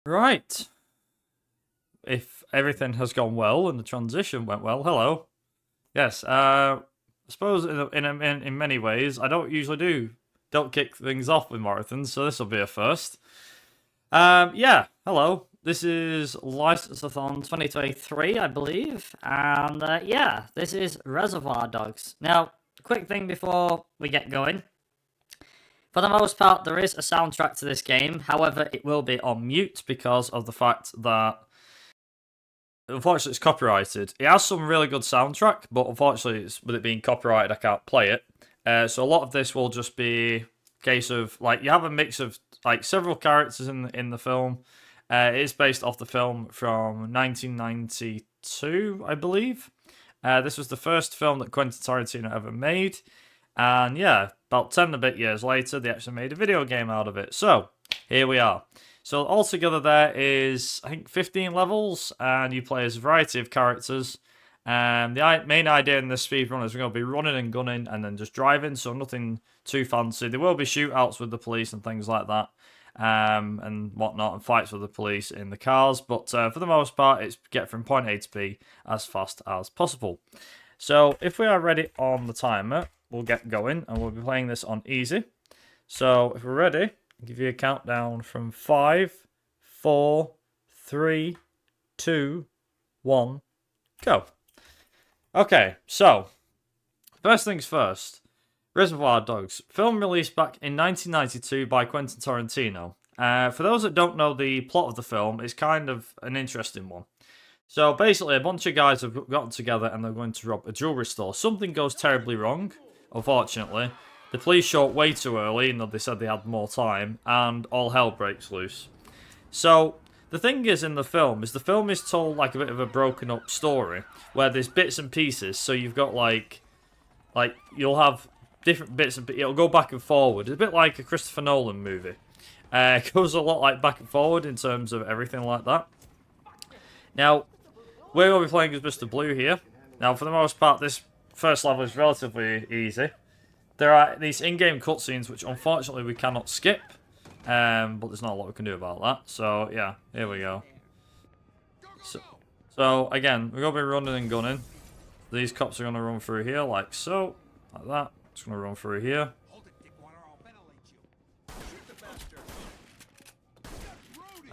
Right. If everything has gone well and the transition went well, hello. Yes. I suppose in many ways I don't kick things off with marathons, so this will be a first. Yeah. Hello. This is License-a-thon 2023, I believe, and yeah, this is Reservoir Dogs. Now, quick thing before we get going. For the most part, there is a soundtrack to this game. However, it will be on mute because of the fact that unfortunately it's copyrighted. It has some really good soundtrack, but unfortunately, with it being copyrighted, I can't play it. So a lot of this will just be a case of like you have a mix of like several characters in the film. It is based off the film from 1992, I believe. This was the first film that Quentin Tarantino ever made, and yeah, about 10 and a bit years later, they actually made a video game out of it. So here we are. So altogether there is, I think, 15 levels, and you play as a variety of characters. The main idea in this speedrun is we're going to be running and gunning and then just driving, so nothing too fancy. There will be shootouts with the police and things like that, and whatnot, and fights with the police in the cars. But for the most part, it's get from point A to B as fast as possible. So if we are ready on the timer, we'll get going, and we'll be playing this on easy. So if we're ready, I'll give you a countdown from 5, 4, 3, 2, 1, go. Okay, so first things first. Reservoir Dogs, film released back in 1992 by Quentin Tarantino. For those that don't know the plot of the film, it's kind of an interesting one. So basically, a bunch of guys have gotten together and they're going to rob a jewelry store. Something goes terribly wrong, unfortunately. The police show up way too early, even though they said they had more time, and all hell breaks loose. So the thing is in the film is told like a bit of a broken up story where there's bits and pieces. So you've got like you'll have different bits and it'll go back and forward. It's a bit like a Christopher Nolan movie. It goes a lot like back and forward in terms of everything like that. Now, we will be playing as Mr. Blue here. Now, for the most part, this first level is relatively easy. There are these in-game cutscenes which unfortunately we cannot skip. But there's not a lot we can do about that. So, yeah, here we go. So again, we're going to be running and gunning. These cops are going to run through here like so. Like that. Just going to run through here.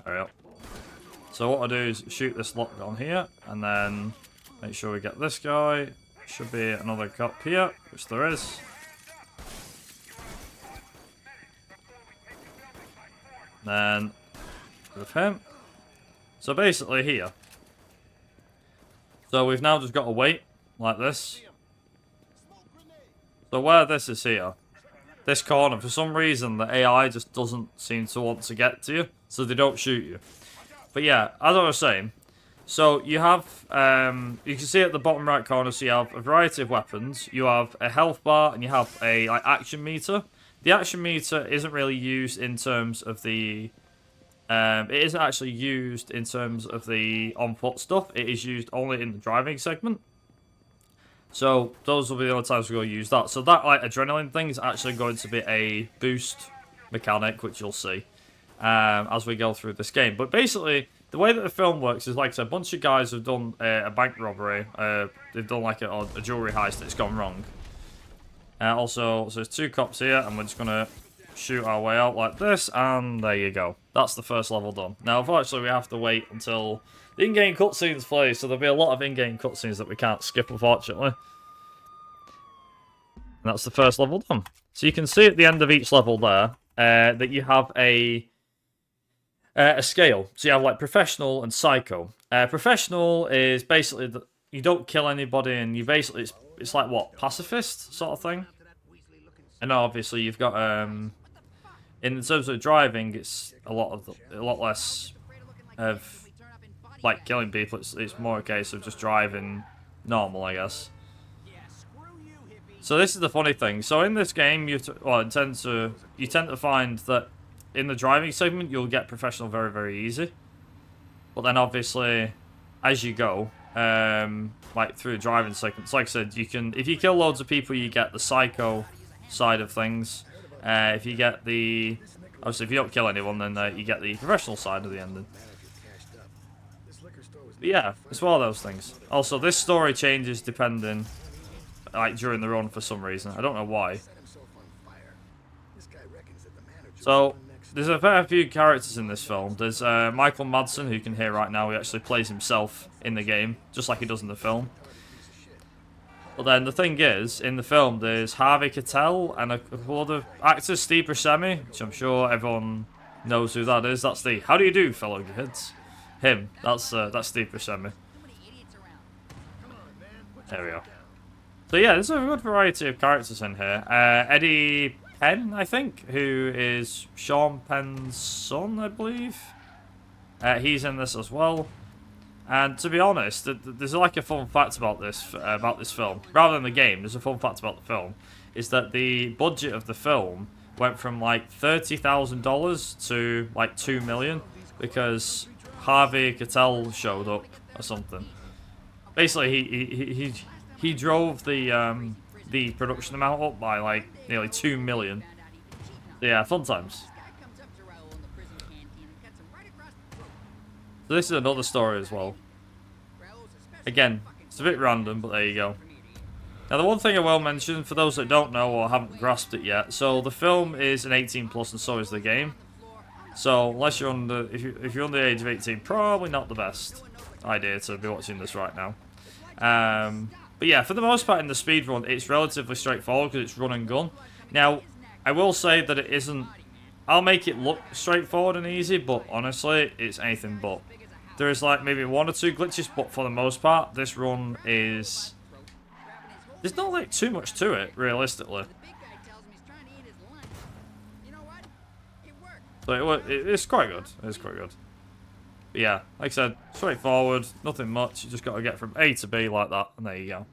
Hurry up. So what I do is shoot this lock on here, and then make sure we get this guy. Should be another cop here, which there is. Then with him. So basically here. So we've now just got to wait like this. So where this is here, this corner, for some reason the AI just doesn't seem to want to get to you, so they don't shoot you. But yeah, as I was saying, so you have, you can see at the bottom right corner, so you have a variety of weapons. You have a health bar and you have a like action meter. The action meter isn't really used in terms of the, it isn't actually used in terms of the on-foot stuff. It is used only in the driving segment. So those will be the only times we're going to use that. So that like adrenaline thing is actually going to be a boost mechanic, which you'll see as we go through this game. But basically, the way that the film works is, like I said, a bunch of guys have done a bank robbery. They've done like a jewelry heist that's gone wrong. Also, so there's two cops here, and we're just going to shoot our way out like this, and there you go. That's the first level done. Now, unfortunately, we have to wait until the in-game cutscenes play, so there'll be a lot of in-game cutscenes that we can't skip, unfortunately. And that's the first level done. So you can see at the end of each level there that you have a scale. So you have like professional and psycho. Professional is basically that you don't kill anybody, and you basically it's like what, pacifist sort of thing. And obviously you've got in terms of driving, it's a lot less of like killing people. It's more a case of just driving normal, I guess. So this is the funny thing. So in this game, you tend to find that in the driving segment you'll get professional very, very easy. But then obviously, as you go, like through the driving segments, like I said, you can, if you kill loads of people, you get the psycho side of things. If you get the Obviously, if you don't kill anyone, then you get the professional side of the ending. But yeah, it's one of those things. Also, this story changes depending, like, during the run for some reason. I don't know why. So, there's a fair few characters in this film. There's Michael Madsen, who you can hear right now. He actually plays himself in the game, just like he does in the film. But then the thing is, in the film, there's Harvey Keitel and a couple other actors, Steve Buscemi, which I'm sure everyone knows who that is. That's the "How do you do, fellow kids?" Him. That's Steve Buscemi. There we go. So yeah, there's a good variety of characters in here. Eddie Penn, I think, who is Sean Penn's son, I believe. He's in this as well. And to be honest, there's like a fun fact about this film. Rather than the game, there's a fun fact about the film. Is that the budget of the film went from like $30,000 to like $2 million because Harvey Keitel showed up or something. Basically, he drove the production amount up by like nearly $2 million. Yeah, fun times. So this is another story as well. Again, it's a bit random, but there you go. Now, the one thing I will mention, for those that don't know or haven't grasped it yet, so the film is an 18+, and so is the game. So, unless you're under, if you're under the age of 18, probably not the best idea to be watching this right now. But yeah, for the most part in the speedrun, it's relatively straightforward because it's run and gun. Now, I will say that it isn't... I'll make it look straightforward and easy, but honestly, it's anything but. There is like maybe 1 or 2 glitches, but for the most part, this run is... There's not like too much to it, realistically. So it's quite good. It's quite good. But yeah, like I said, straightforward, nothing much. You just got to get from A to B like that, and there you go.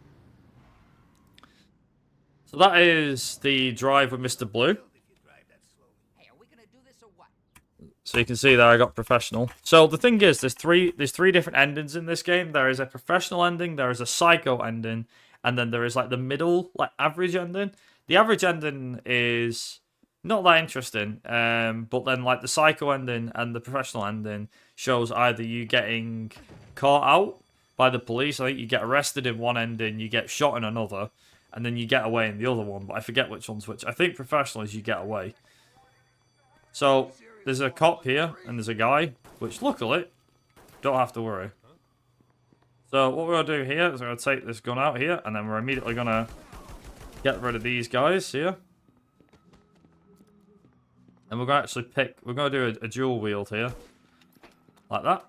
So that is the drive with Mr. Blue. So you can see there I got professional. So the thing is, there's three different endings in this game. There is a professional ending, there is a psycho ending, and then there is like the middle, like average ending. The average ending is not that interesting, but then like the psycho ending and the professional ending shows either you getting caught out by the police. I think you get arrested in one ending, you get shot in another, and then you get away in the other one. But I forget which one's which. I think professional is you get away. So there's a cop here, and there's a guy, which luckily, don't have to worry. So what we're going to do here is we're going to take this gun out here, and then we're immediately going to get rid of these guys here. And we're going to actually pick, we're going to do a dual wield here. Like that.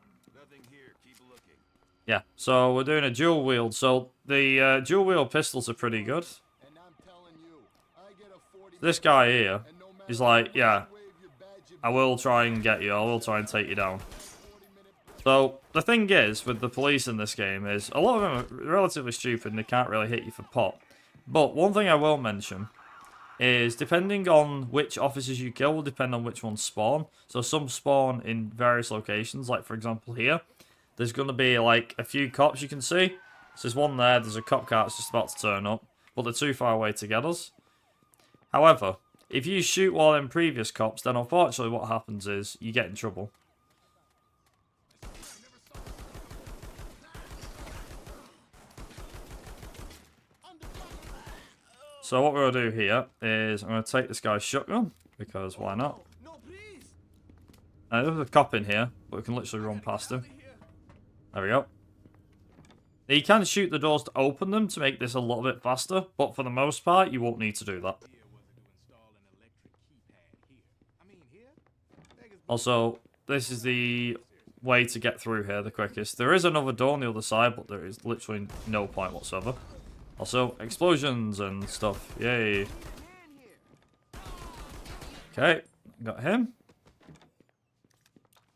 Yeah, so we're doing a dual wield. So the dual wield pistols are pretty good. This guy here is like, yeah, I will try and get you. I will try and take you down. So the thing is with the police in this game is a lot of them are relatively stupid and they can't really hit you for pot. But one thing I will mention is depending on which officers you kill will depend on which ones spawn. So some spawn in various locations, like for example here. There's going to be like a few cops you can see. So there's one there, there's a cop car that's just about to turn up. But they're too far away to get us. However, if you shoot one of them previous cops, then unfortunately what happens is you get in trouble. So what we're going to do here is I'm going to take this guy's shotgun, because why not? There's a cop in here, but we can literally run past him. There we go. Now you can shoot the doors to open them to make this a little bit faster, but for the most part, you won't need to do that. Also, this is the way to get through here the quickest. There is another door on the other side, but there is literally no point whatsoever. Also, explosions and stuff. Yay. Okay, got him.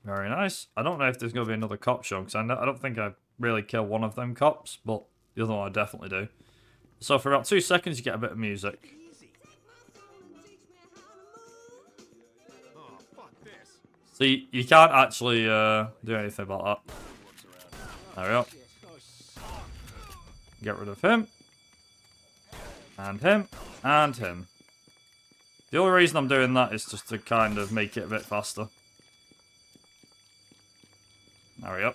Very nice. I don't know if there's going to be another cop show, because I don't think I really kill one of them cops, but the other one I definitely do. So for about 2 seconds, you get a bit of music. So you can't actually do anything about that. There we go. Get rid of him. And him. And him. The only reason I'm doing that is just to kind of make it a bit faster. There we go.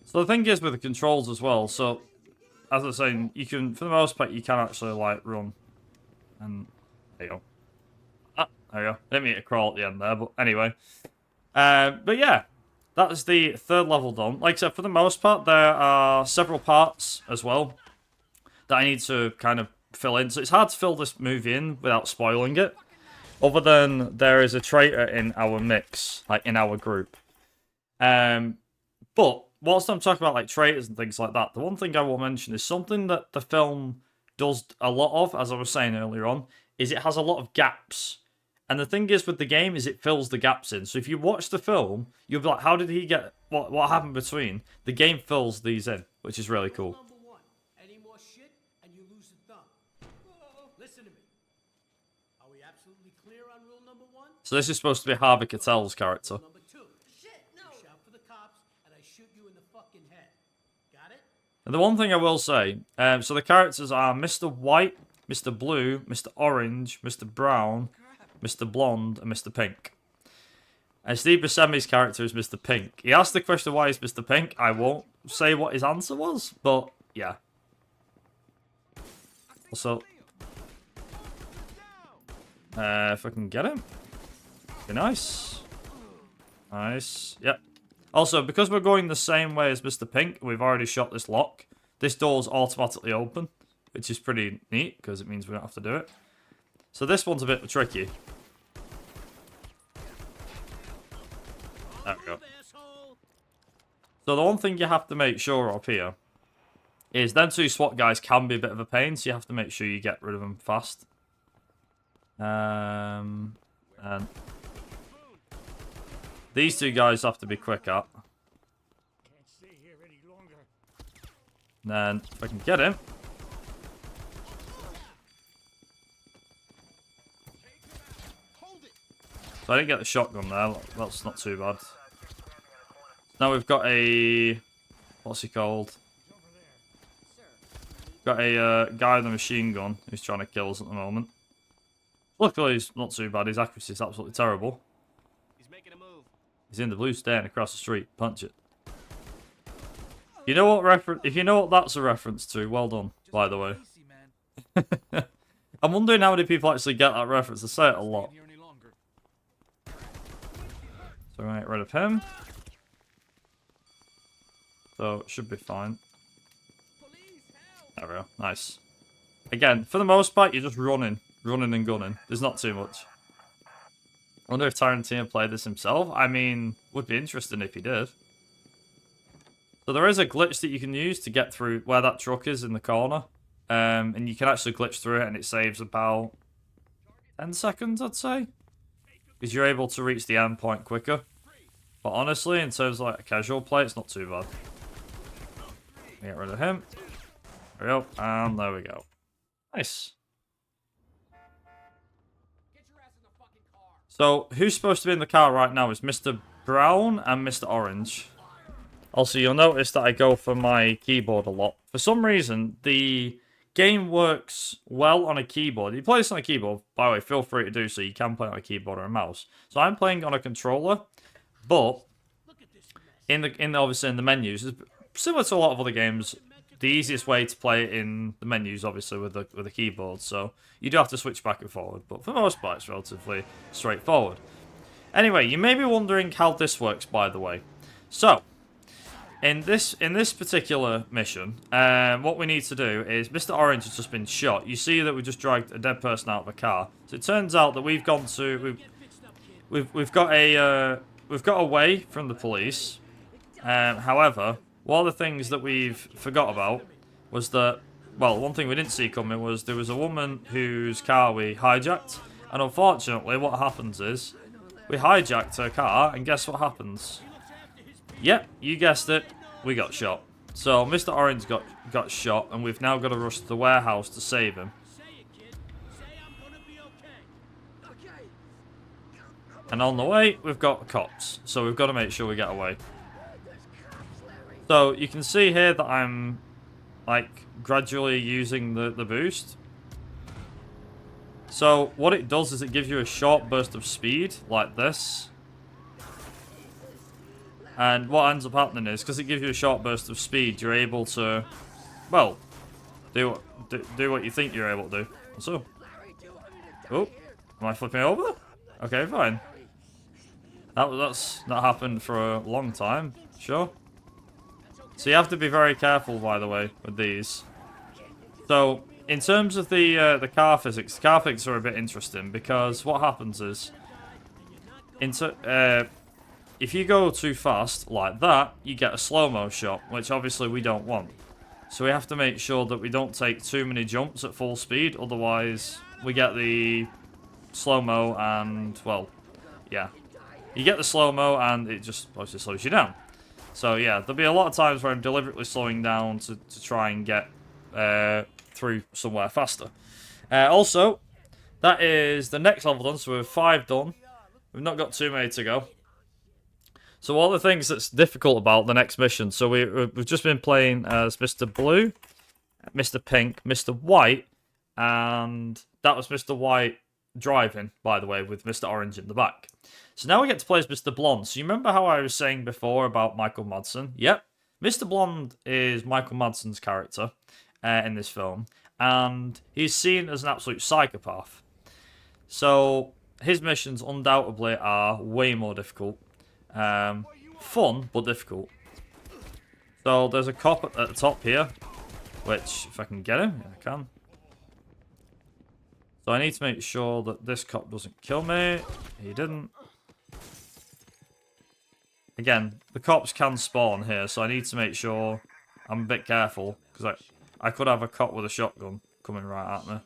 So the thing is with the controls as well, so as I was saying, you can, for the most part, you can actually like run. And there you go. Ah, there you go. I didn't mean to crawl at the end there, but anyway. But yeah, that is the third level done. Like I said, for the most part, there are several parts as well that I need to kind of fill in. So it's hard to fill this movie in without spoiling it. Other than there is a traitor in our mix, like in our group. But whilst I'm talking about like traitors and things like that, the one thing I will mention is something that the film does a lot of, as I was saying earlier on, is it has a lot of gaps. And the thing is with the game is it fills the gaps in. So if you watch the film, you'll be like, how did he get, what happened between? The game fills these in, which is really cool. Any more shit and you lose the thumb. Listen to me. Are we absolutely clear on rule number 1? So this is supposed to be Harvey Keitel's character. Rule number 2. Shit, no. You shout for the cops and I shoot you in the fucking head. Got it? And the one thing I will say, so the characters are Mr. White, Mr. Blue, Mr. Orange, Mr. Brown, Mr. Blonde, and Mr. Pink. And Steve Buscemi's character is Mr. Pink. He asked the question, why is Mr. Pink? I won't say what his answer was, but yeah. Also, if I can get him, be nice. Nice, yep. Also, because we're going the same way as Mr. Pink, we've already shot this lock. This door's automatically open, which is pretty neat, because it means we don't have to do it. So this one's a bit tricky. There we go. So the one thing you have to make sure of here is them two SWAT guys can be a bit of a pain, so you have to make sure you get rid of them fast. And these two guys have to be quick at. And then if I can get him. So I didn't get the shotgun there. That's not too bad. Now we've got a... What's he called? Got a guy with a machine gun who's trying to kill us at the moment. Luckily, he's not too bad. His accuracy is absolutely terrible. He's making a move. He's in the blue stand across the street. Punch it. You know what reference? If you know what that's a reference to, well done, by the way. I'm wondering how many people actually get that reference. I say it a lot. So we're going to get rid of him. So it should be fine. There we go. Nice. Again, for the most part, you're just running and gunning. There's not too much. I wonder if Tarantino played this himself. I mean, would be interesting if he did. So there is a glitch that you can use to get through where that truck is in the corner. And you can actually glitch through it and it saves about 10 seconds, I'd say. Because you're able to reach the end point quicker. But honestly, in terms of like a casual play, it's not too bad. Get rid of him. There we go. And there we go. Nice. So, who's supposed to be in the car right now is Mr. Brown and Mr. Orange. Also, you'll notice that I go for my keyboard a lot. For some reason, the game works well on a keyboard. If you play this on a keyboard, by the way, feel free to do so. You can play on a keyboard or a mouse. So I'm playing on a controller, but obviously in the menus, similar to a lot of other games, the easiest way to play it in the menus, obviously, with the keyboard. So you do have to switch back and forward, but for the most part, it's relatively straightforward. Anyway, you may be wondering how this works, by the way. So, in this particular mission, what we need to do is Mr. Orange has just been shot. You see that we just dragged a dead person out of a car. So it turns out that we've got away from the police. However, one of the things that we've forgot about was that, well, one thing we didn't see coming was there was a woman whose car we hijacked, and unfortunately what happens is we hijacked her car, and guess what happens? Yep, you guessed it, we got shot. So Mr. Orange got shot, and we've now got to rush to the warehouse to save him. And on the way, we've got cops, so we've got to make sure we get away. So you can see here that I'm like gradually using the boost. So what it does is it gives you a short burst of speed, like this. And what ends up happening is, because it gives you a short burst of speed, you're able to, well, do what you think you're able to do. So, oh, am I flipping over? Okay, fine. That's not happened for a long time, sure. So you have to be very careful, by the way, with these. So, in terms of the car physics are a bit interesting, because what happens is, if you go too fast like that, you get a slow-mo shot, which obviously we don't want. So we have to make sure that we don't take too many jumps at full speed, otherwise we get the slow-mo and, well, yeah. You get the slow-mo and it just obviously slows you down. So yeah, there'll be a lot of times where I'm deliberately slowing down to try and get through somewhere faster. Also, that is the next level done, so we're 5 done. We've not got too many to go. So one of the things that's difficult about the next mission, so we've just been playing as Mr. Blue, Mr. Pink, Mr. White, and that was Mr. White driving, by the way, with Mr. Orange in the back. So now we get to play as Mr. Blonde. So you remember how I was saying before about Michael Madsen? Yep. Mr. Blonde is Michael Madsen's character in this film, and he's seen as an absolute psychopath. So his missions undoubtedly are way more difficult. Fun, but difficult. So there's a cop at the top here, which, if I can get him, yeah, I can. So I need to make sure that this cop doesn't kill me. He didn't. Again, the cops can spawn here, so I need to make sure I'm a bit careful, because I could have a cop with a shotgun coming right at me.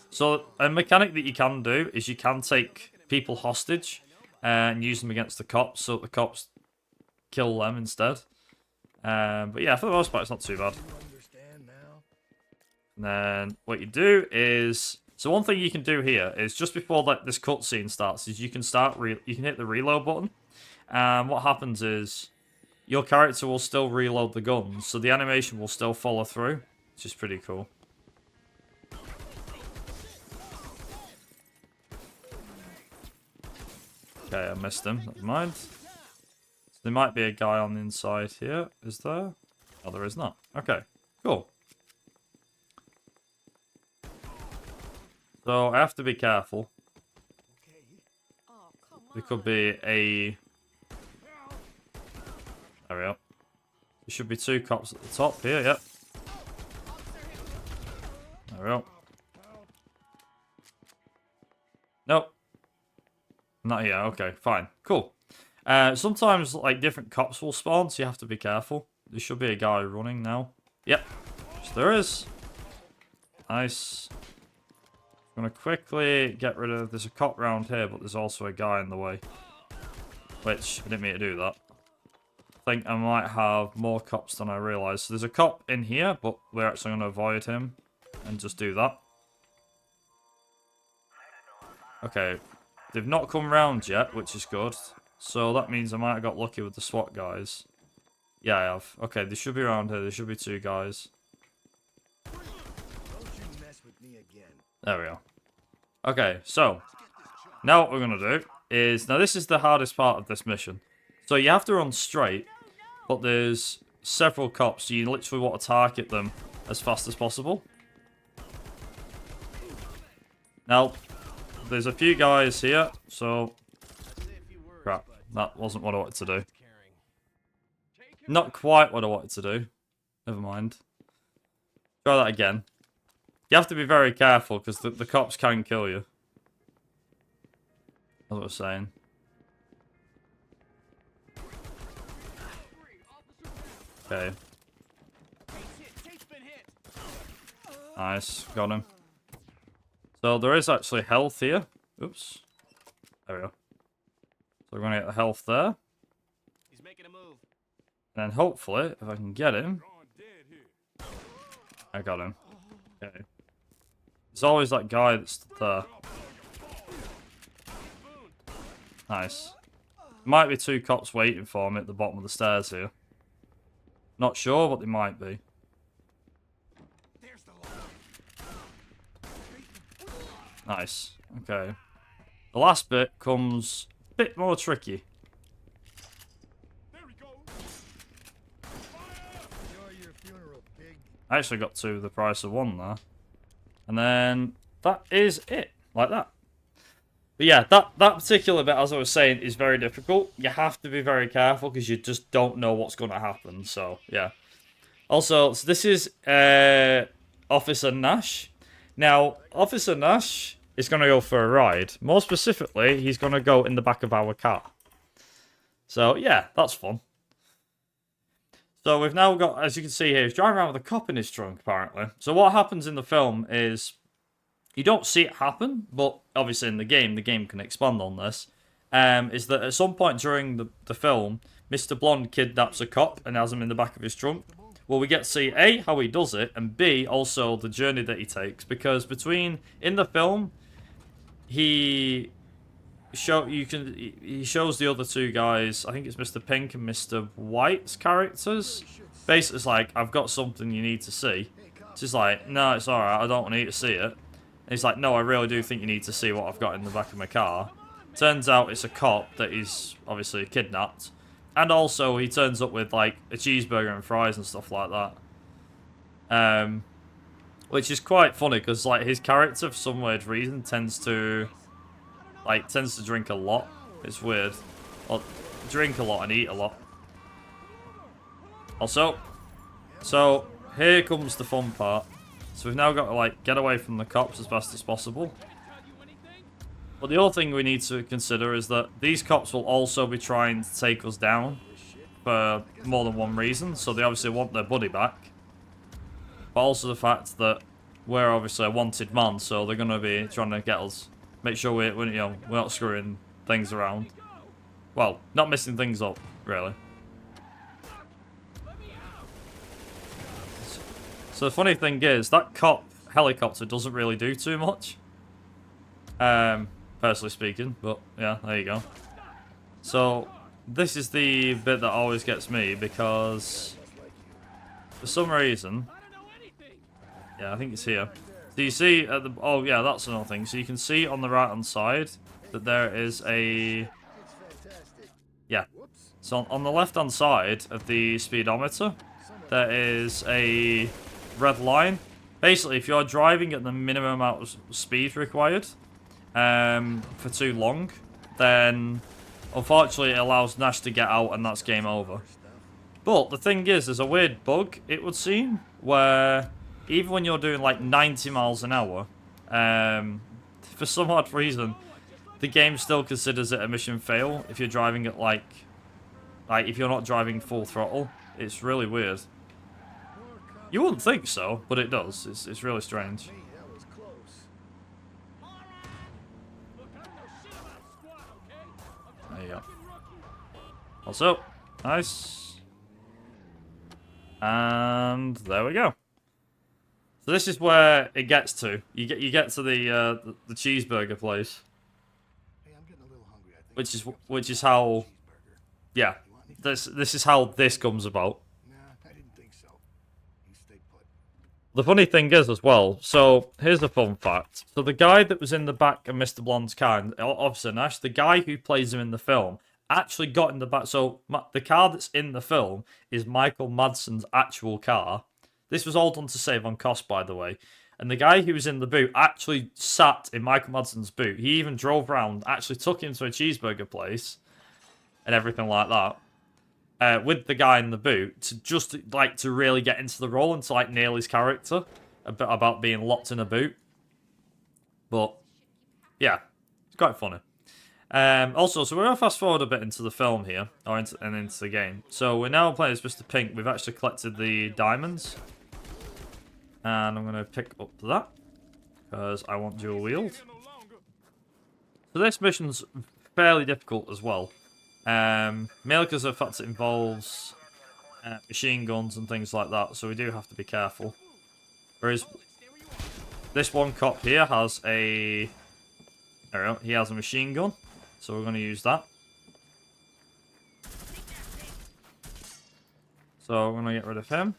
So a mechanic that you can do is you can take people hostage and use them against the cops, so that the cops kill them instead. But yeah, for the most part, it's not too bad. And then what you do is, so one thing you can do here is just before like this cutscene starts, is you can hit the reload button, and what happens is your character will still reload the guns, so the animation will still follow through, which is pretty cool. Okay, I missed him. Never mind. So there might be a guy on the inside here. Is there? Oh, there is not. Okay, cool. So I have to be careful. There could be a... There we go. There should be 2 cops at the top here, yep. There we go. Nope. Not here, okay, fine. Cool. Sometimes, like, different cops will spawn, so you have to be careful. There should be a guy running now. Yep. Yes, there is. Nice. I'm gonna quickly get rid of... There's a cop round here, but there's also a guy in the way. Which, I didn't mean to do that. I think I might have more cops than I realised. So there's a cop in here, but we're actually going to avoid him and just do that. Okay. They've not come round yet, which is good. So that means I might have got lucky with the SWAT guys. Yeah, I have. Okay, they should be around here. There should be 2 guys. There we are. Okay, so now what we're going to do is... Now, this is the hardest part of this mission. So you have to run straight, but there's several cops, so you literally want to target them as fast as possible. Now, there's a few guys here, so... Crap, that wasn't what I wanted to do. Not quite what I wanted to do. Never mind. Try that again. You have to be very careful, because the cops can kill you. That's what I was saying. Okay. Nice, got him. So there is actually health here. Oops. There we go. So we're going to get the health there. He's making a move. And then hopefully, if I can get him... I got him. Okay. There's always that guy that's there. Nice. Might be 2 cops waiting for me at the bottom of the stairs here. Not sure, but they might be. Nice. Okay. The last bit comes a bit more tricky. There we go. Enjoy your funeral, pig. I actually got to the price of one there. And then that is it. Like that. But yeah, that particular bit, as I was saying, is very difficult. You have to be very careful because you just don't know what's going to happen. So, yeah. Also, so this is Officer Nash. Now, Officer Nash is going to go for a ride. More specifically, he's going to go in the back of our car. So, yeah, that's fun. So we've now got, as you can see here, he's driving around with a cop in his trunk, apparently. So what happens in the film is, you don't see it happen, but obviously in the game can expand on this, is that at some point during the film, Mr. Blonde kidnaps a cop and has him in the back of his trunk. Well, we get to see A, how he does it, and B, also the journey that he takes, because in the film, he shows the other two guys, I think it's Mr. Pink and Mr. White's characters. Basically, it's like, I've got something you need to see. She's like, no, it's alright, I don't want you to see it. And he's like, no, I really do think you need to see what I've got in the back of my car. Turns out it's a cop that he's obviously kidnapped. And also, he turns up with, like, a cheeseburger and fries and stuff like that. Which is quite funny, because, like, his character, for some weird reason, tends to drink a lot. It's weird. Well, drink a lot and eat a lot. Also, so, here comes the fun part. So we've now got to, like, get away from the cops as fast as possible. But the other thing we need to consider is that these cops will also be trying to take us down for more than one reason. So they obviously want their buddy back. But also the fact that we're obviously a wanted man, so they're going to be trying to get us. Make sure we're not screwing things around. Well, not messing things up, really. So the funny thing is, that cop helicopter doesn't really do too much. Personally speaking, but yeah, there you go. So, this is the bit that always gets me, because for some reason, yeah, I think it's here. So you see at the, oh yeah, that's another thing. So you can see on the right hand side that there is a, yeah. So on the left hand side of the speedometer, there is a red line. Basically, if you're driving at the minimum amount of speed required, for too long, then unfortunately it allows Nash to get out and that's game over. But the thing is, there's a weird bug, it would seem, where even when you're doing like 90 miles an hour, for some odd reason, the game still considers it a mission fail if you're driving at like if you're not driving full throttle. It's really weird. You wouldn't think so, but it does. It's really strange. There you go. Also, nice. And there we go. So this is where it gets to. You get to the cheeseburger place. Hey, I'm getting a little hungry, I think. Which is how, yeah. This is how this comes about. Nah, I didn't think so. You stay put. The funny thing is as well, so here's the fun fact. So the guy that was in the back of Mr. Blonde's car, Officer Nash, the guy who plays him in the film, actually got in the back. So the car that's in the film is Michael Madsen's actual car. This was all done to save on cost, by the way. And the guy who was in the boot actually sat in Michael Madsen's boot. He even drove around, actually took him to a cheeseburger place and everything like that. With the guy in the boot, to really get into the role and to like nail his character about being locked in a boot. But yeah, it's quite funny. Also, so we're gonna fast forward a bit into the film here, into the game. So we're now playing as Mr. Pink. We've actually collected the diamonds, and I'm gonna pick up that because I want dual wield. So this mission's fairly difficult as well. Mainly because of the fact it involves machine guns and things like that, so we do have to be careful. Whereas this one cop here has a, there we go, he has a machine gun, so we're going to use that. So we're going to get rid of him.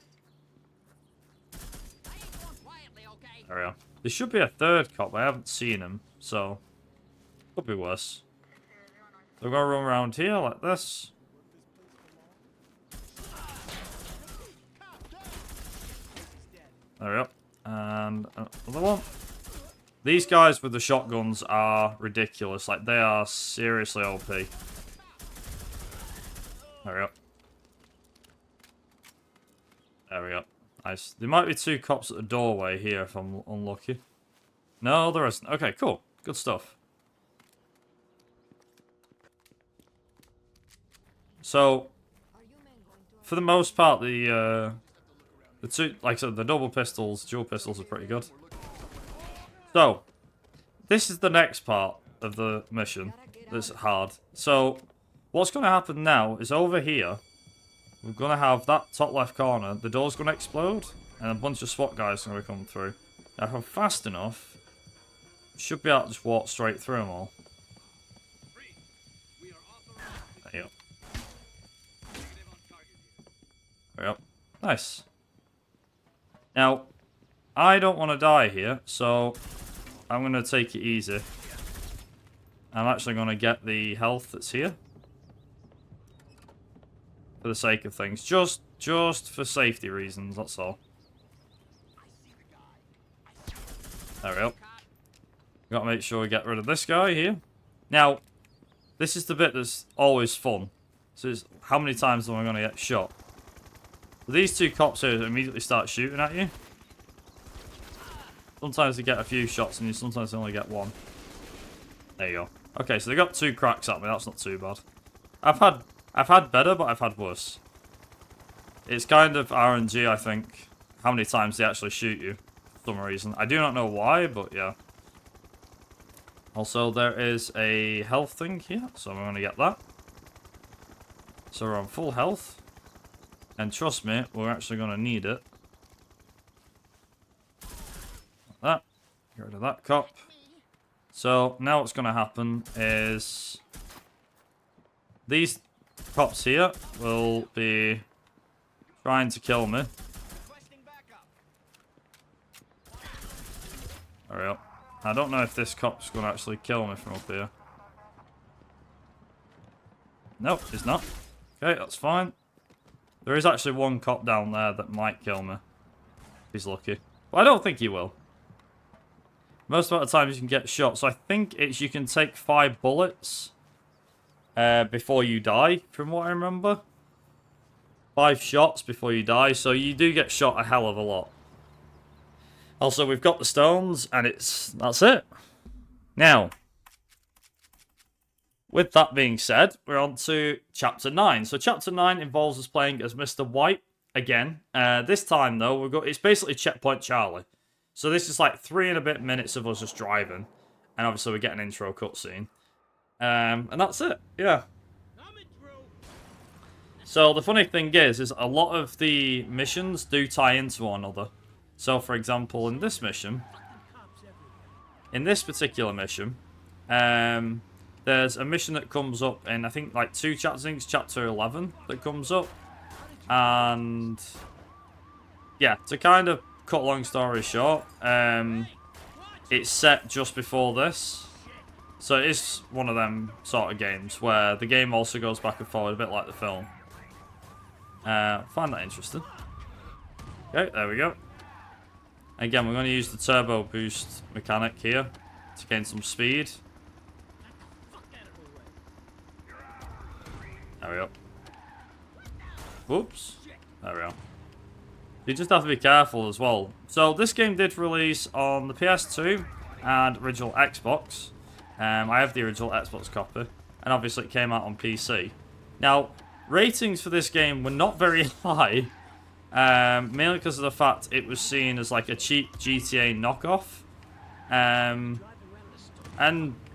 There we go. There should be a third cop, I haven't seen him, so could be worse. So we're gonna run around here like this. There we go. And another one. These guys with the shotguns are ridiculous. Like, they are seriously OP. There we go. There we go. Nice. There might be 2 cops at the doorway here if I'm unlucky. No, there isn't. Okay, cool. Good stuff. So, for the most part, the 2, like I said, the double pistols, dual pistols are pretty good. So, this is the next part of the mission that's hard. So, what's going to happen now is over here, we're going to have that top left corner, the door's going to explode, and a bunch of SWAT guys are going to come through. Now, if I'm fast enough, should be able to just walk straight through them all. There you go. There we go. Nice. Now, I don't want to die here, so I'm going to take it easy. I'm actually going to get the health that's here. For the sake of things. Just for safety reasons, that's all. There we go. Got to make sure we get rid of this guy here. Now, this is the bit that's always fun. So it's how many times am I going to get shot? So these 2 cops here immediately start shooting at you. Sometimes they get a few shots and you sometimes only get 1. There you go. Okay, so they got 2 cracks at me. That's not too bad. I've had better, but I've had worse. It's kind of RNG, I think, how many times they actually shoot you for some reason. I do not know why, but yeah. Also, there is a health thing here, so I'm going to get that. So we're on full health. And trust me, we're actually going to need it. Like that. Get rid of that cop. So, now what's going to happen is these cops here will be trying to kill me. There we go. I don't know if this cop's going to actually kill me from up here. Nope, he's not. Okay, that's fine. There is actually 1 cop down there that might kill me. If he's lucky. But I don't think he will. Most of the time you can get shot. So I think it's you can take 5 bullets before you die, from what I remember. 5 shots before you die. So you do get shot a hell of a lot. Also, we've got the stones, and that's it. Now, with that being said, we're on to Chapter 9. So Chapter 9 involves us playing as Mr. White again. This time, though, it's basically Checkpoint Charlie. So this is like 3 and a bit minutes of us just driving. And obviously we get an intro cutscene. And that's it, yeah. So the funny thing is a lot of the missions do tie into one another. So, for example, in this mission, in this particular mission, there's a mission that comes up in, I think, like 2 chapters. I think it's chapter 11 that comes up. And, yeah, to kind of cut a long story short, it's set just before this. So it is one of them sort of games where the game also goes back and forward, a bit like the film. Find that interesting. Okay, there we go. Again, we're going to use the turbo boost mechanic here to gain some speed. There we go. Whoops. There we go. You just have to be careful as well. So this game did release on the PS2 and original Xbox. I have the original Xbox copy. And obviously it came out on PC. Now, ratings for this game were not very high. Mainly because of the fact it was seen as like a cheap GTA knockoff. And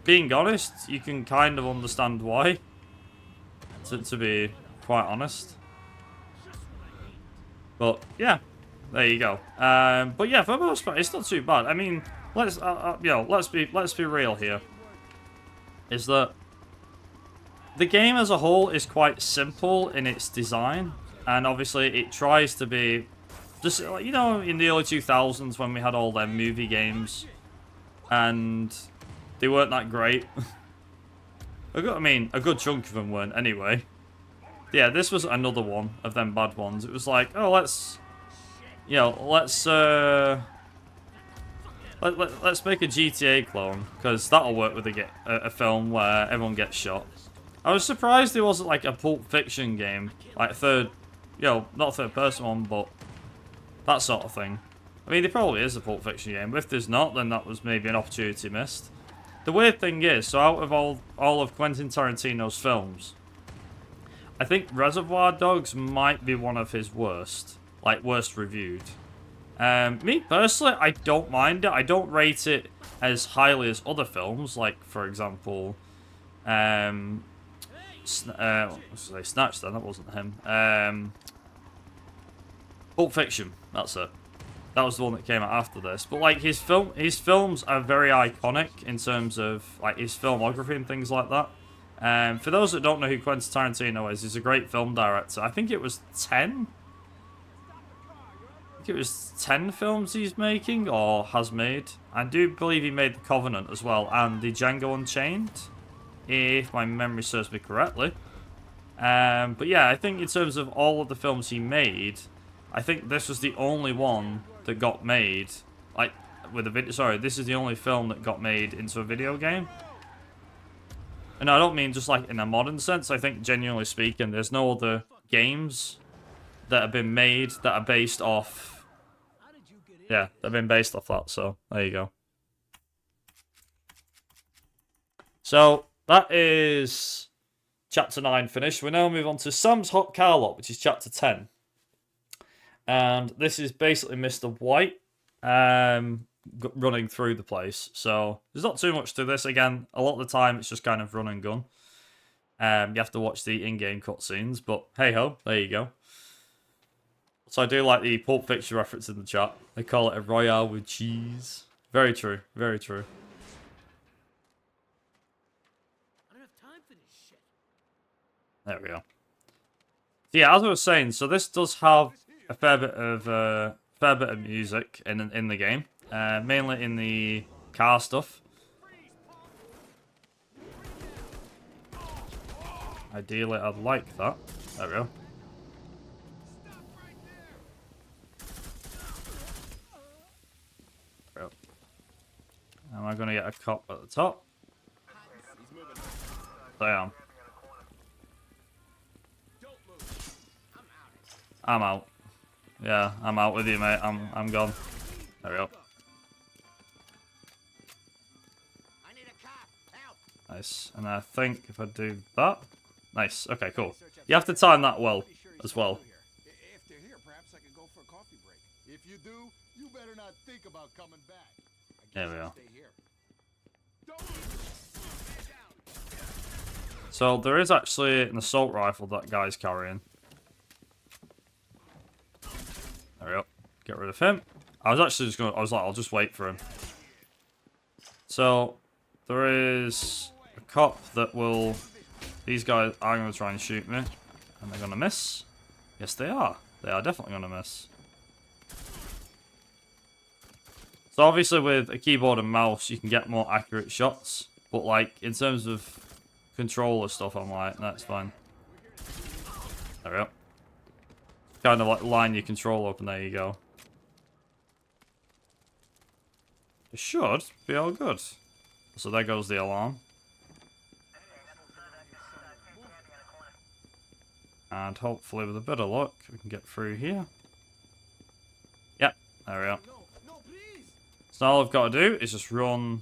being honest, you can kind of understand why. To be quite honest. But yeah, there you go. But yeah, for the most part, it's not too bad. I mean, let's be real here. Is that the game as a whole is quite simple in its design, and obviously it tries to be Just, you know, in the early 2000s when we had all them movie games, and they weren't that great. I mean, a good chunk of them weren't anyway. Yeah, this was another one of them bad ones. It was like, oh, let's, you know, let's make a GTA clone, because that'll work with a film where everyone gets shot. I was surprised there wasn't like a Pulp Fiction game, like third, you know, not a third person one, but that sort of thing. I mean, there probably is a Pulp Fiction game, but if there's not, then that was maybe an opportunity missed. The weird thing is, so out of all of Quentin Tarantino's films, I think Reservoir Dogs might be one of his worst, like worst reviewed. Me personally, I don't mind it. I don't rate it as highly as other films, like for example, Snatch. Then that wasn't him. Pulp Fiction. That's it. That was the one that came out after this. But like his films are very iconic in terms of like his filmography and things like that. For those that don't know who Quentin Tarantino is, he's a great film director. I think it was 10. I think it was 10 films he's making or has made. I do believe he made The Covenant as well and the Django Unchained, if my memory serves me correctly. But yeah, I think in terms of all of the films he made, I think this was the only one that got made, like, with a video. Sorry, this is the only film that got made into a video game. And I don't mean just like in a modern sense. I think, genuinely speaking, there's no other games that have been made that are based off. Yeah, they've been based off that. So there you go. So that is chapter 9 finished. We now move on to Sam's Hot Car Lot, which is chapter 10. And this is basically Mr. White running through the place. So there's not too much to this. Again, a lot of the time it's just kind of run and gun. You have to watch the in-game cutscenes, but hey-ho, there you go. So I do like the Pulp Fiction reference in the chat. They call it a Royale with cheese. Very true, very true. I don't have time for this shit. There we go. So yeah, as I was saying, so this does have a fair bit of music in the game, mainly in the car stuff. Ideally, I'd like that. There we go. There we go. Am I going to get a cop at the top? I am. I'm out. Yeah, I'm out with you, mate. I'm gone. There we go. I need a cop. Help. Nice. And I think if I do that, nice. Okay, cool. You have to time that well as well. If they're here, perhaps I can go for a coffee break. If you do, you better not think about coming back. There we go. Stay here. So there is actually an assault rifle that guy's carrying. There we go. Get rid of him. I was actually just going. I was like, I'll just wait for him. So there is a cop that will. These guys are going to try and shoot me, and they're going to miss. Yes, they are. They are definitely going to miss. So obviously, with a keyboard and mouse, you can get more accurate shots. But like in terms of controller stuff, I'm like, that's fine. There we go. Kind of like line your control up, and there you go. It should be all good. So there goes the alarm. And hopefully with a bit of luck, we can get through here. Yep, there we go. So all I've got to do is just run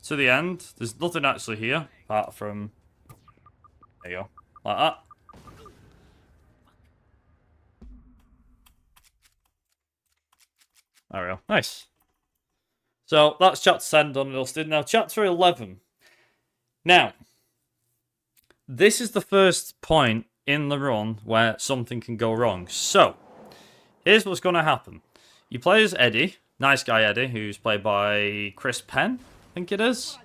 to the end. There's nothing actually here, apart from... There you go. Like that. There we go. Nice. So that's chapter 10 done and dusted. Now chapter 11. Now, this is the first point in the run where something can go wrong. So, here's what's going to happen. You play as Eddie, nice guy Eddie, who's played by Chris Penn, I think it is.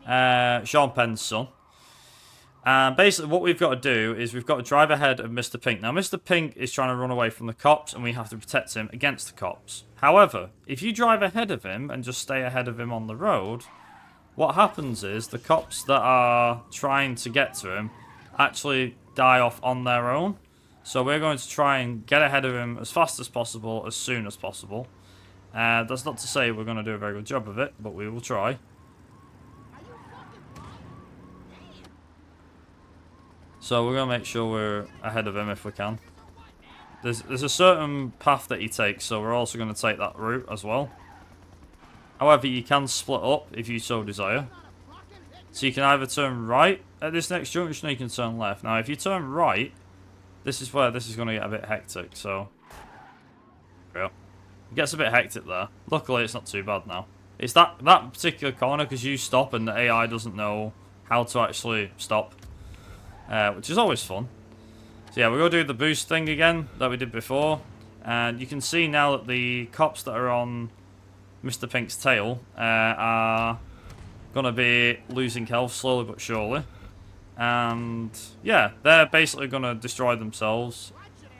Sean Penn's son. And basically what we've got to do is we've got to drive ahead of Mr. Pink. Now, Mr. Pink is trying to run away from the cops, and we have to protect him against the cops. However, if you drive ahead of him and just stay ahead of him on the road, what happens is the cops that are trying to get to him actually die off on their own. So we're going to try and get ahead of him as fast as possible, as soon as possible. That's not to say we're going to do a very good job of it, but we will try. So we're going to make sure we're ahead of him if we can. There's a certain path that he takes, so we're also going to take that route as well. However, you can split up if you so desire. So you can either turn right at this next junction, or you can turn left. Now, if you turn right, this is where this is going to get a bit hectic, so... Yeah. It gets a bit hectic there. Luckily, it's not too bad now. It's that particular corner, because you stop and the AI doesn't know how to actually stop. Which is always fun. So yeah, we're going to do the boost thing again that we did before. And you can see now that the cops that are on Mr. Pink's tail are going to be losing health slowly but surely. And yeah, they're basically going to destroy themselves.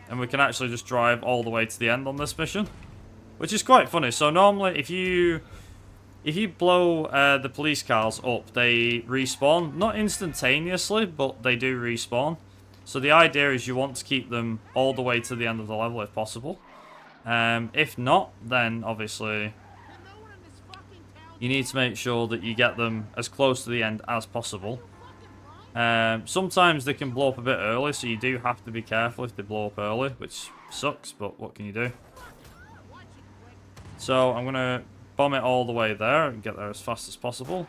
And we can actually just drive all the way to the end on this mission. Which is quite funny. So normally if you blow the police cars up, they respawn. Not instantaneously, but they do respawn. So the idea is you want to keep them all the way to the end of the level if possible. If not, then obviously you need to make sure that you get them as close to the end as possible. Sometimes they can blow up a bit early, so you do have to be careful if they blow up early, which sucks, but what can you do? So I'm going to bomb it all the way there and get there as fast as possible.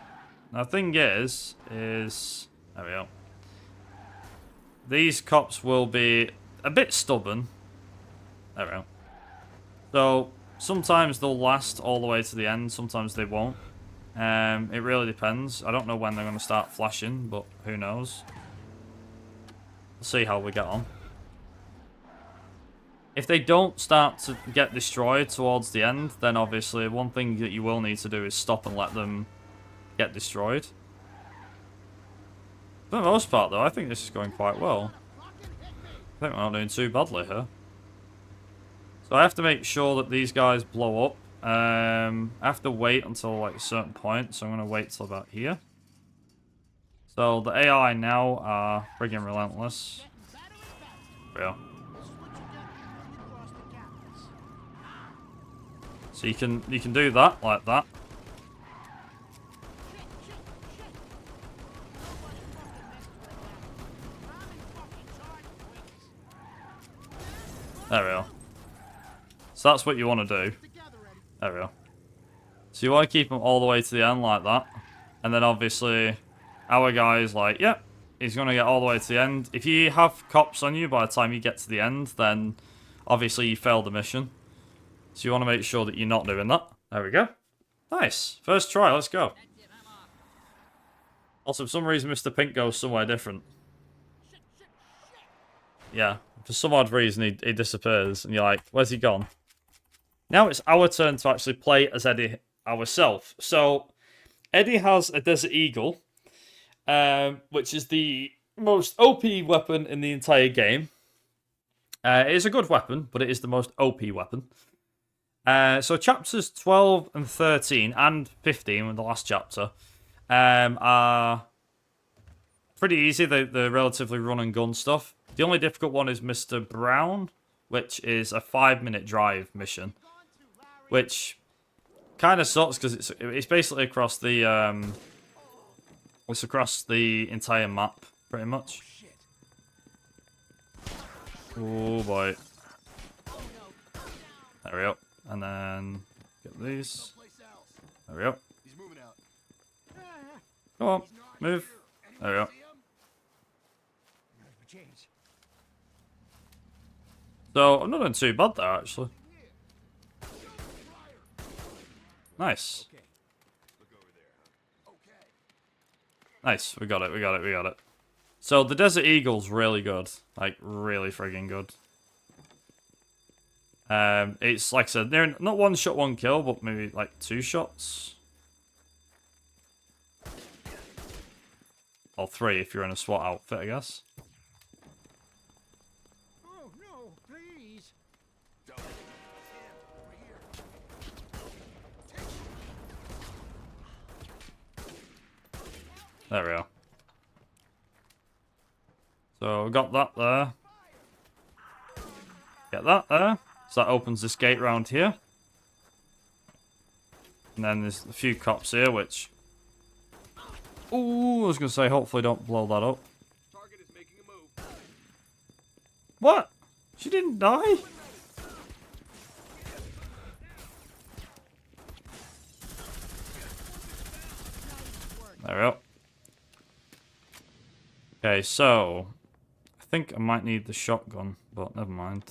Now the thing is there we go. These cops will be a bit stubborn. There we go. So sometimes they'll last all the way to the end, sometimes they won't. It really depends. I don't know when they're going to start flashing, but who knows. We'll see how we get on. If they don't start to get destroyed towards the end, then obviously one thing that you will need to do is stop and let them get destroyed. For the most part, though, I think this is going quite well. I think we're not doing too badly here. So I have to make sure that these guys blow up. I have to wait until like a certain point, so I'm going to wait till about here. So the AI now are friggin' relentless. There we go. So you can do that like that. There we go. So that's what you want to do. There we go. So you want to keep them all the way to the end like that. And then obviously our guy's like, yep, he's going to get all the way to the end. If you have cops on you by the time you get to the end, then obviously you failed the mission. So you want to make sure that you're not doing that. There we go. Nice. First try, let's go. Also, for some reason, Mr. Pink goes somewhere different. Yeah, for some odd reason, he disappears. And you're like, where's he gone? Now it's our turn to actually play as Eddie ourselves. So, Eddie has a Desert Eagle, which is the most OP weapon in the entire game. It is a good weapon, but it is the most OP weapon. So chapters 12 and 13 and 15, with the last chapter, are pretty easy. They're relatively run and gun stuff. The only difficult one is Mr. Brown, which is a 5-minute drive mission, which kind of sucks because it's basically across the entire map pretty much. Oh boy. There we go. And then get these. There we go. He's moving out. Come on, move. There we go. So I'm not doing too bad there actually. Nice. Nice, we got it. So the Desert Eagle's really good. Like, really friggin' good. It's, like I said, they're not one shot, one kill, but maybe, like, 2 shots. Or 3 if you're in a SWAT outfit, I guess. Oh, no, please. There we are. So, we got that there. Get that there. So that opens this gate round here. And then there's a few cops here, which... Ooh, I was going to say, hopefully don't blow that up. Target is making a move. What? She didn't die? There we go. Okay, so... I think I might need the shotgun, but never mind.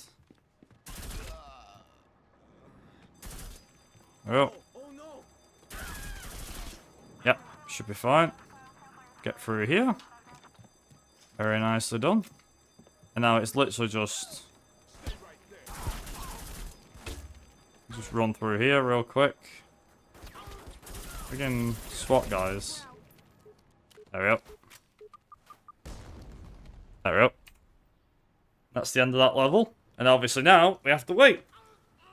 There we go. Yep, should be fine. Get through here. Very nicely done. And now it's literally just run through here real quick. Friggin' SWAT guys. There we go. There we go. That's the end of that level. And obviously now we have to wait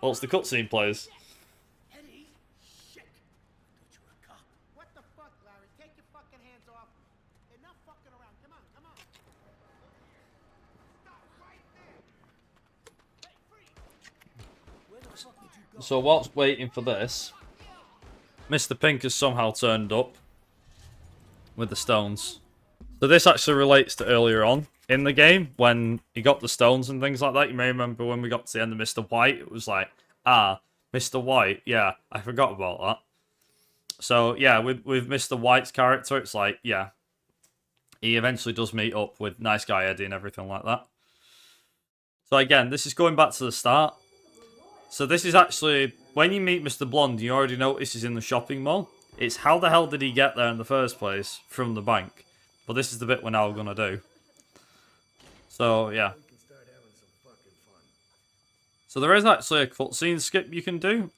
whilst the cutscene plays. Eddie? Shit. I thought you were a cop. What the fuck, Larry? Take your fucking hands off. Enough fucking around. Come on, come on. Stop right there. Hey, freeze. Where the fuck did you go? So whilst waiting for this, Mr. Pink has somehow turned up with the stones. So this actually relates to earlier on in the game when he got the stones and things like that. You may remember when we got to the end of Mr. White, it was like, Mr. White, yeah, I forgot about that. So yeah, with Mr. White's character, it's like, yeah, he eventually does meet up with Nice Guy Eddie and everything like that. So again, this is going back to the start. So this is actually, when you meet Mr. Blonde, you already notice he's in the shopping mall. It's how the hell did he get there in the first place from the bank? But this is the bit we're now going to do. So, yeah. So there is actually a cutscene skip you can do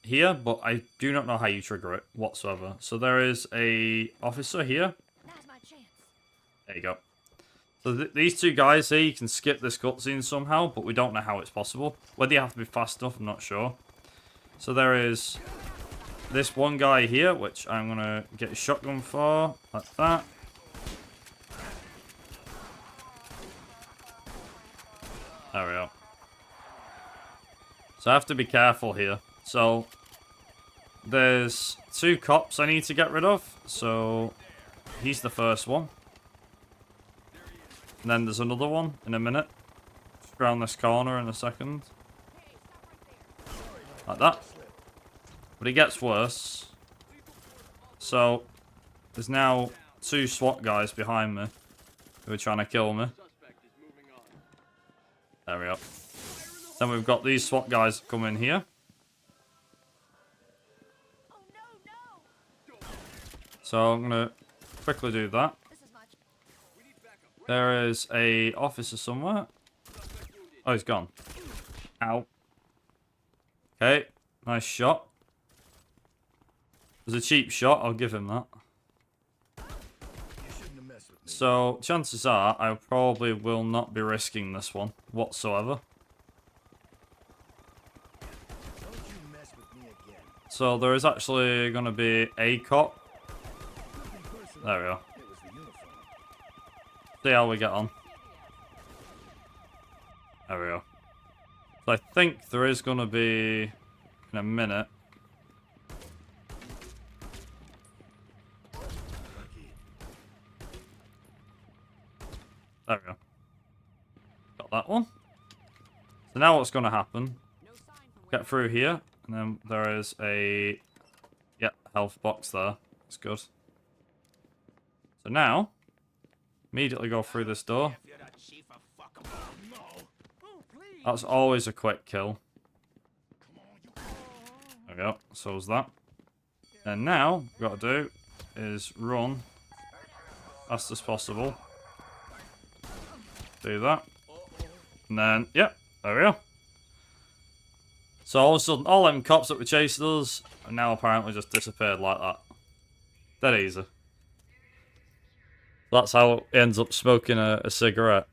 here, but I do not know how you trigger it whatsoever. So there is a officer here. Now's my chance. There you go. So these two guys here, you can skip this cutscene somehow, but we don't know how it's possible. Whether you have to be fast enough, I'm not sure. So there is this one guy here, which I'm going to get a shotgun for, like that. There we go. So I have to be careful here. So there's 2 cops I need to get rid of. So he's the first one. And then there's another one in a minute. Just around this corner in a second. Like that. But it gets worse. So there's now 2 SWAT guys behind me who are trying to kill me. There we go. Then we've got these SWAT guys come in here. Oh no, no! So I'm gonna quickly do that. This is much. There is a officer somewhere. Oh, he's gone. Ow. Okay, nice shot. It was a cheap shot, I'll give him that. So, chances are, I probably will not be risking this one whatsoever. So, there is actually going to be a cop. There we go. See how we get on. There we go. So, I think there is going to be, in a minute, there we go. Got that one. So now what's going to happen, get through here, and then there is a, yeah, health box there. That's good. So now, immediately go through this door. That's always a quick kill. There we go. So is that. And now, what we've got to do is run fast as possible. Do that. And then, yep, there we go. So all of a sudden, all them cops that were chasing us are now apparently just disappeared like that. Dead easy. That's how he ends up smoking a cigarette.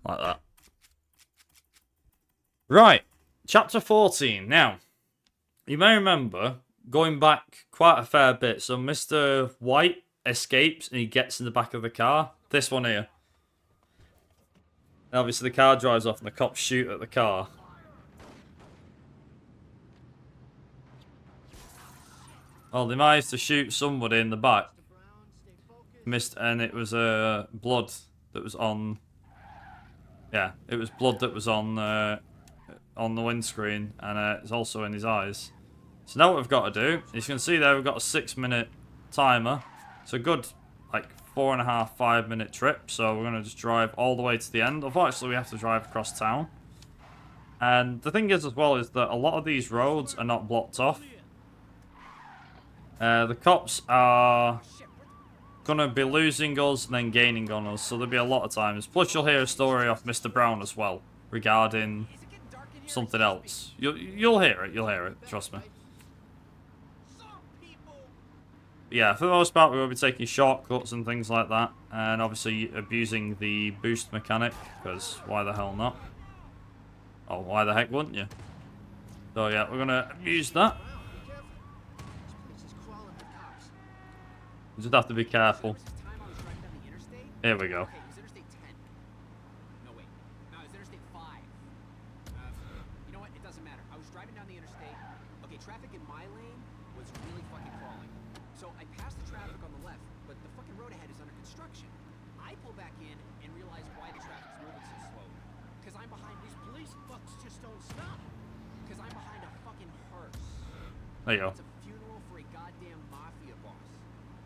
Like that. Right. Chapter 14. Now, you may remember going back quite a fair bit. So Mr. White escapes and he gets in the back of the car. This one here. And obviously the car drives off and the cops shoot at the car. Well, they managed to shoot somebody in the back. Missed, and it was blood that was on. Yeah, it was blood that was on the windscreen, and it's also in his eyes. So now what we've got to do, as you can see there, we've got a 6-minute timer. It's a good, like, 4.5, 5-minute trip. So we're going to just drive all the way to the end. Unfortunately, we have to drive across town. And the thing is, as well, is that a lot of these roads are not blocked off. The cops are going to be losing us and then gaining on us. So there'll be a lot of times. Plus, you'll hear a story off Mr. Brown as well regarding something else. You'll hear it. You'll hear it. Trust me. Yeah, for the most part, we will be taking shortcuts and things like that. And obviously abusing the boost mechanic, because why the hell not? Oh, why the heck wouldn't you? So yeah, we're going to abuse that. You just have to be careful. Here we go. There you go. It's a funeral for a goddamn mafia boss.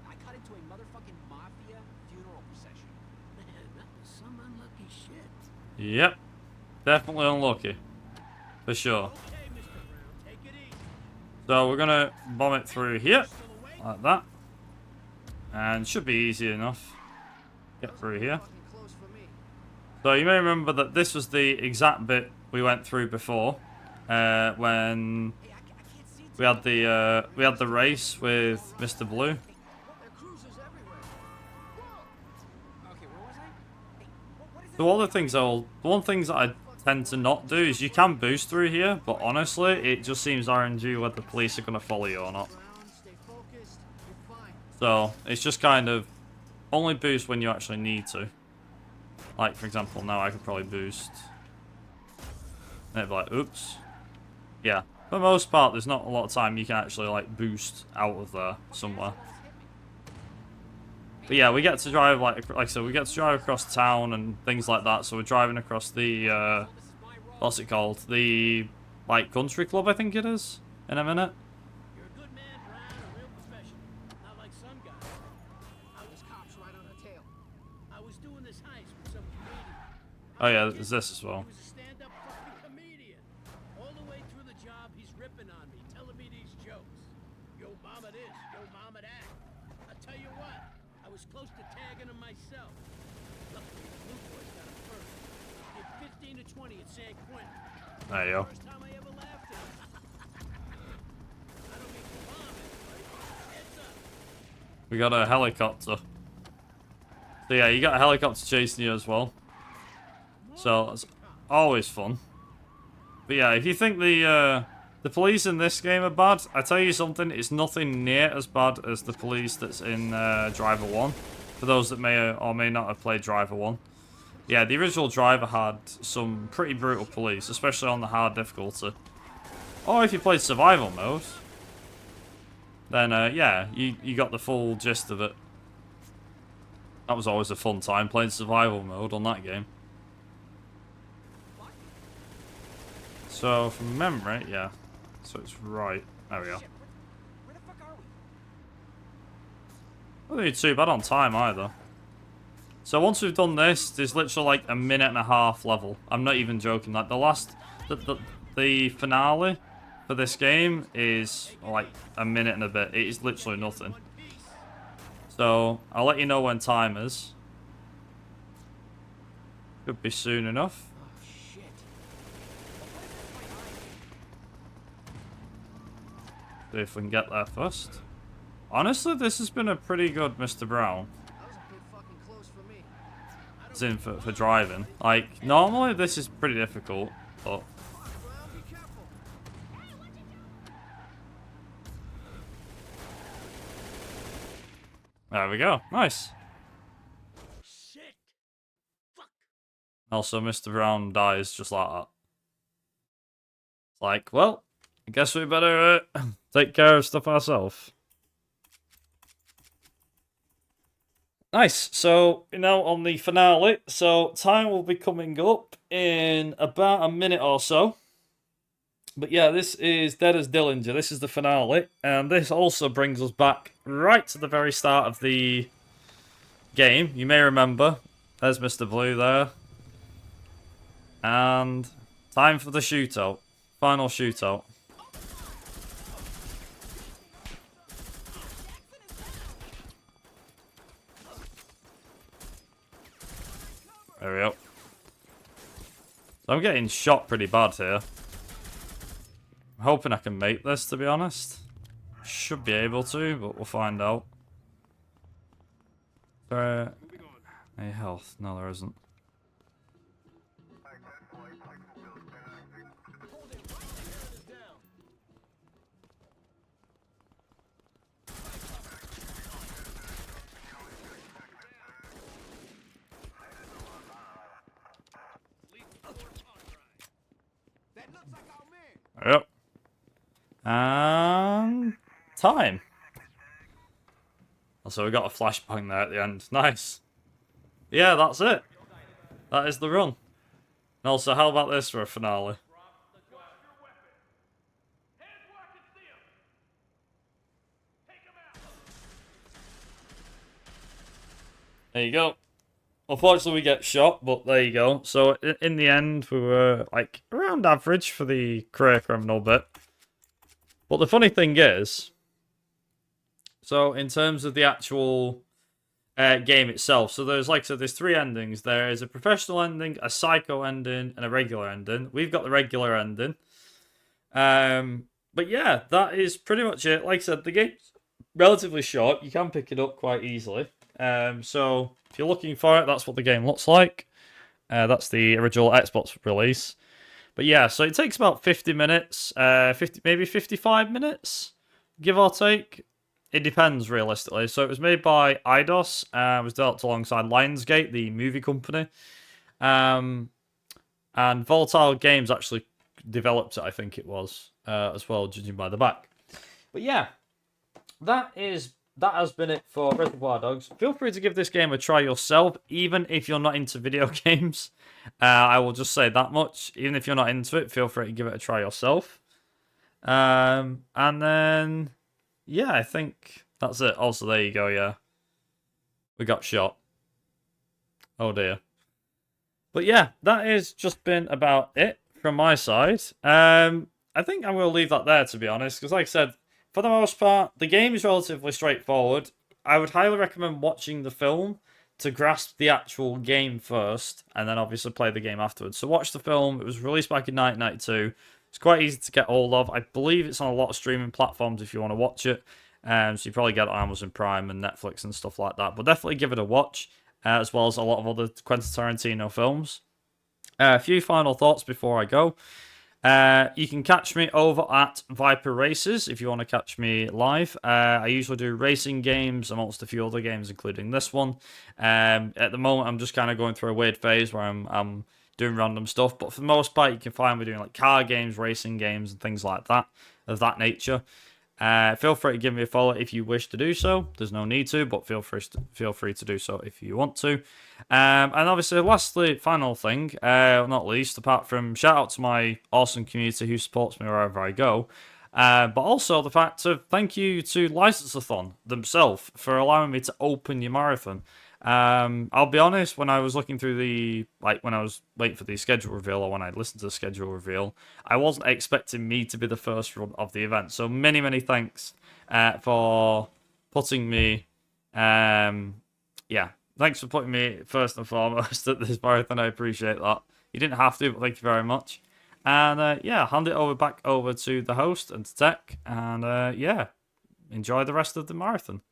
I cut into a motherfucking mafia funeral procession. Man, that was some unlucky shit. Yep. Definitely unlucky. For sure. Okay, Mr. Brown, take it easy. So we're gonna bomb it through here. Like that. And should be easy enough. Get through here. So you may remember that this was the exact bit we went through before. When we had the race with Mr. Blue. So one of the things that I tend to not do is you can boost through here, but honestly, it just seems RNG whether the police are gonna follow you or not. So it's just kind of only boost when you actually need to. Like for example, now I could probably boost. And it'd be like, oops. Yeah. For the most part, there's not a lot of time you can actually, like, boost out of there somewhere. But yeah, we get to drive, like I said, we get to drive across town and things like that. So we're driving across the, what's it called? The, like, country club, I think it is, in a minute. You're a good man, Brown, a real professional. Not like some guys. I was cops right on her tail. I was doing this heist with some comedian. Oh yeah, there's this as well. He was a stand-up fucking comedian. All the way through the job, he's ripping on me, telling me these jokes. Yo mama this, yo mama that. I tell you what, I was close to tagging him myself. Luckily, the blue boys got him first. Did 15 to 20 at San Quentin. There you go. First time I ever laughed at him. I don't mean to bomb anybody. Heads up. We got a helicopter. So yeah, you got a helicopter chasing you as well. So that's always fun. But yeah, if you think the police in this game are bad, I tell you something, it's nothing near as bad as the police that's in Driver 1. For those that may or may not have played Driver 1. Yeah, the original Driver had some pretty brutal police, especially on the hard difficulty. Or if you played survival mode, then yeah, you got the full gist of it. That was always a fun time, playing survival mode on that game. So, from memory, yeah. So it's right. There we go. Where the fuck are we? Not really too bad on time either. So once we've done this, there's literally like a 1.5 level. I'm not even joking. Like the finale for this game is like a minute and a bit. It is literally nothing. So I'll let you know when time is. Could be soon enough. See if we can get there first. Honestly, this has been a pretty good Mr. Brown. That was a bit fucking close for me. As in for driving. Like, normally this is pretty difficult, but... Brown, be careful. There we go. Nice. Shit. Fuck. Also, Mr. Brown dies just like that. It's like, well, I guess we better take care of stuff ourselves. Nice. So, on the finale. So, time will be coming up in about a minute or so. But yeah, this is Dead as Dillinger. This is the finale. And this also brings us back right to the very start of the game. You may remember. There's Mr. Blue there. And time for the shootout. Final shootout. There we go. So I'm getting shot pretty bad here. I'm hoping I can make this, to be honest. Should be able to, but we'll find out. Any health? No, there isn't. Yep. And time. Also, we got a flashbang there at the end. Nice. Yeah, that's it. That is the run. And also, how about this for a finale? There you go. Unfortunately, we get shot, but there you go. So, in the end, we were, like, around average for the career criminal bit. But the funny thing is, so in terms of the actual game itself, so there's, like I said, there's 3 endings. There is a professional ending, a psycho ending, and a regular ending. We've got the regular ending. But yeah, that is pretty much it. Like I said, the game's relatively short. You can pick it up quite easily. So if you're looking for it, that's what the game looks like. That's the original Xbox release. But yeah, so it takes about 50 minutes, maybe 55 minutes, give or take. It depends, realistically. So it was made by Eidos, was developed alongside Lionsgate, the movie company. And Volatile Games actually developed it, I think it was, as well, judging by the back. But yeah, that has been it for Reservoir Dogs. Feel free to give this game a try yourself, even if you're not into video games. I will just say that much. Even if you're not into it, feel free to give it a try yourself. And then, yeah, I think that's it. Also, there you go, yeah. We got shot. Oh, dear. But yeah, that has just been about it from my side. I think I'm going to leave that there, to be honest, because like I said, for the most part, the game is relatively straightforward. I would highly recommend watching the film to grasp the actual game first, and then obviously play the game afterwards. So watch the film. It was released back in 1992. It's quite easy to get hold of. I believe it's on a lot of streaming platforms if you want to watch it. So you probably get it on Amazon Prime and Netflix and stuff like that. But definitely give it a watch, as well as a lot of other Quentin Tarantino films. A few final thoughts before I go. You can catch me over at Viper Races if you want to catch me live. I usually do racing games amongst a few other games, including this one. At the moment, I'm just kind of going through a weird phase where I'm doing random stuff. But for the most part, you can find me doing like car games, racing games, and things like that, of that nature. Feel free to give me a follow if you wish to do so. There's no need to, but feel free to do so if you want to. And obviously, lastly, final thing, not least, apart from shout out to my awesome community who supports me wherever I go, but also the fact of thank you to License-a-thon themselves for allowing me to open your marathon. I'll be honest, when I was looking through when I was waiting for the schedule reveal, or when I listened to the schedule reveal, I wasn't expecting me to be the first run of the event. So many, many thanks for putting me, thanks for putting me first and foremost at this marathon. I appreciate that. You didn't have to, but thank you very much. And hand it back over to the host and to Tech. And enjoy the rest of the marathon.